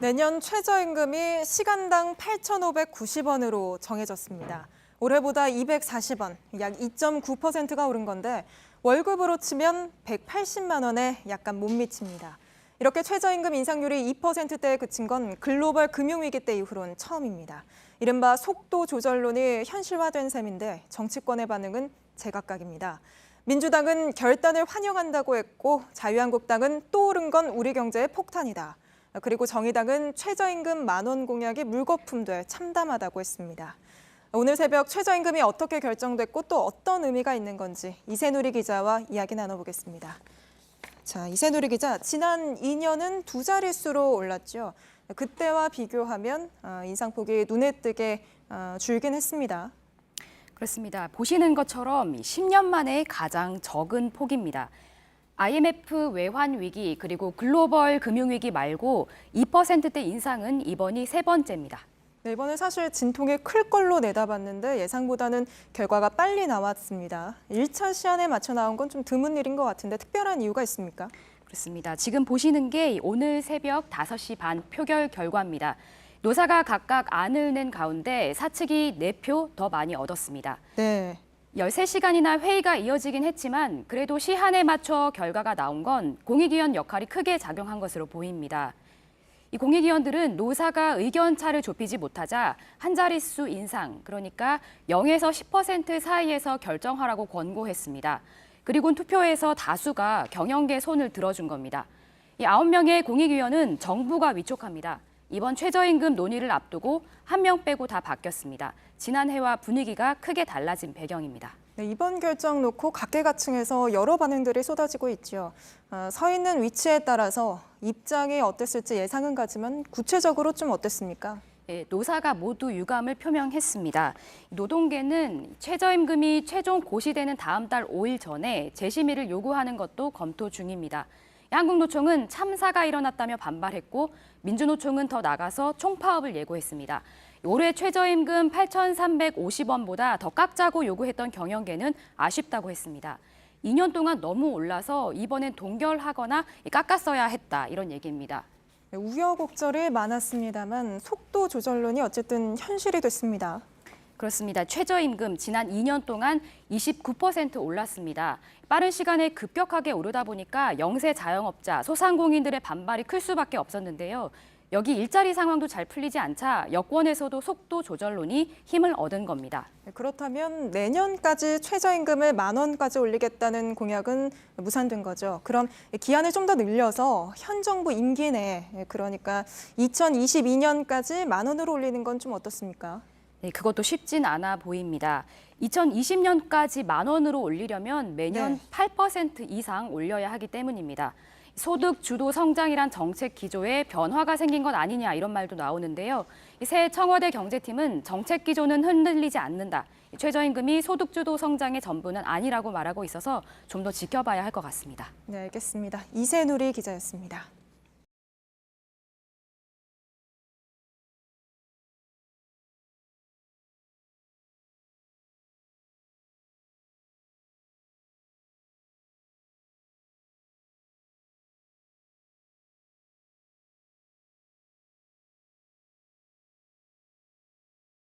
내년 최저임금이 시간당 8,590원으로 정해졌습니다. 올해보다 240원, 약 2.9%가 오른 건데 월급으로 치면 180만 원에 약간 못 미칩니다. 이렇게 최저임금 인상률이 2%대에 그친 건 글로벌 금융위기 때 이후로는 처음입니다. 이른바 속도 조절론이 현실화된 셈인데 정치권의 반응은 제각각입니다. 민주당은 결단을 환영한다고 했고 자유한국당은 또 오른 건 우리 경제의 폭탄이다. 그리고 정의당은 최저임금 10,000원 공약이 물거품돼 참담하다고 했습니다. 오늘 새벽 최저임금이 어떻게 결정됐고 또 어떤 의미가 있는 건지 이세누리 기자와 이야기 나눠보겠습니다. 자, 이세누리 기자, 지난 2년은 두 자릿수로 올랐죠. 그때와 비교하면 인상폭이 눈에 띄게 줄긴 했습니다. 그렇습니다. 보시는 것처럼 10년 만에 가장 적은 폭입니다. IMF 외환 위기 그리고 글로벌 금융위기 말고 2%대 인상은 이번이 세 번째입니다. 네, 이번에 사실 진통이 클 걸로 내다봤는데 예상보다는 결과가 빨리 나왔습니다. 1차 시한에 맞춰 나온 건 좀 드문 일인 것 같은데 특별한 이유가 있습니까? 그렇습니다. 지금 보시는 게 오늘 새벽 5시 반 표결 결과입니다. 노사가 각각 안을 낸 가운데 사측이 4표 더 많이 얻었습니다. 네. 13시간이나 회의가 이어지긴 했지만 그래도 시한에 맞춰 결과가 나온 건 공익위원 역할이 크게 작용한 것으로 보입니다. 이 공익위원들은 노사가 의견 차를 좁히지 못하자 한 자릿수 인상, 그러니까 0에서 10% 사이에서 결정하라고 권고했습니다. 그리고 투표에서 다수가 경영계 손을 들어준 겁니다. 이 9명의 공익위원은 정부가 위촉합니다. 이번 최저임금 논의를 앞두고 1명 빼고 다 바뀌었습니다. 지난해와 분위기가 크게 달라진 배경입니다. 네, 이번 결정 놓고 각계각층에서 여러 반응들이 쏟아지고 있죠. 서 있는 위치에 따라서 입장이 어땠을지 예상은 가지만 구체적으로 좀 어땠습니까? 네, 노사가 모두 유감을 표명했습니다. 노동계는 최저임금이 최종 고시되는 다음 달 5일 전에 재심의를 요구하는 것도 검토 중입니다. 한국노총은 참사가 일어났다며 반발했고 민주노총은 더 나가서 총파업을 예고했습니다. 올해 최저임금 8,350원보다 더 깎자고 요구했던 경영계는 아쉽다고 했습니다. 2년 동안 너무 올라서 이번엔 동결하거나 깎았어야 했다, 이런 얘기입니다. 우여곡절이 많았습니다만 속도 조절론이 어쨌든 현실이 됐습니다. 그렇습니다. 최저임금 지난 2년 동안 29% 올랐습니다. 빠른 시간에 급격하게 오르다 보니까 영세 자영업자, 소상공인들의 반발이 클 수밖에 없었는데요. 여기 일자리 상황도 잘 풀리지 않자 여권에서도 속도 조절론이 힘을 얻은 겁니다. 그렇다면 내년까지 최저임금을 10,000원까지 올리겠다는 공약은 무산된 거죠. 그럼 기한을 좀 더 늘려서 현 정부 임기 내에, 그러니까 2022년까지 10,000원으로 올리는 건 좀 어떻습니까? 네, 그것도 쉽진 않아 보입니다. 2020년까지 10,000원으로 올리려면 매년 8% 이상 올려야 하기 때문입니다. 소득 주도 성장이란 정책 기조에 변화가 생긴 것 아니냐, 이런 말도 나오는데요. 새 청와대 경제팀은 정책 기조는 흔들리지 않는다. 최저임금이 소득 주도 성장의 전부는 아니라고 말하고 있어서 좀 더 지켜봐야 할 것 같습니다. 네, 알겠습니다. 이세누리 기자였습니다.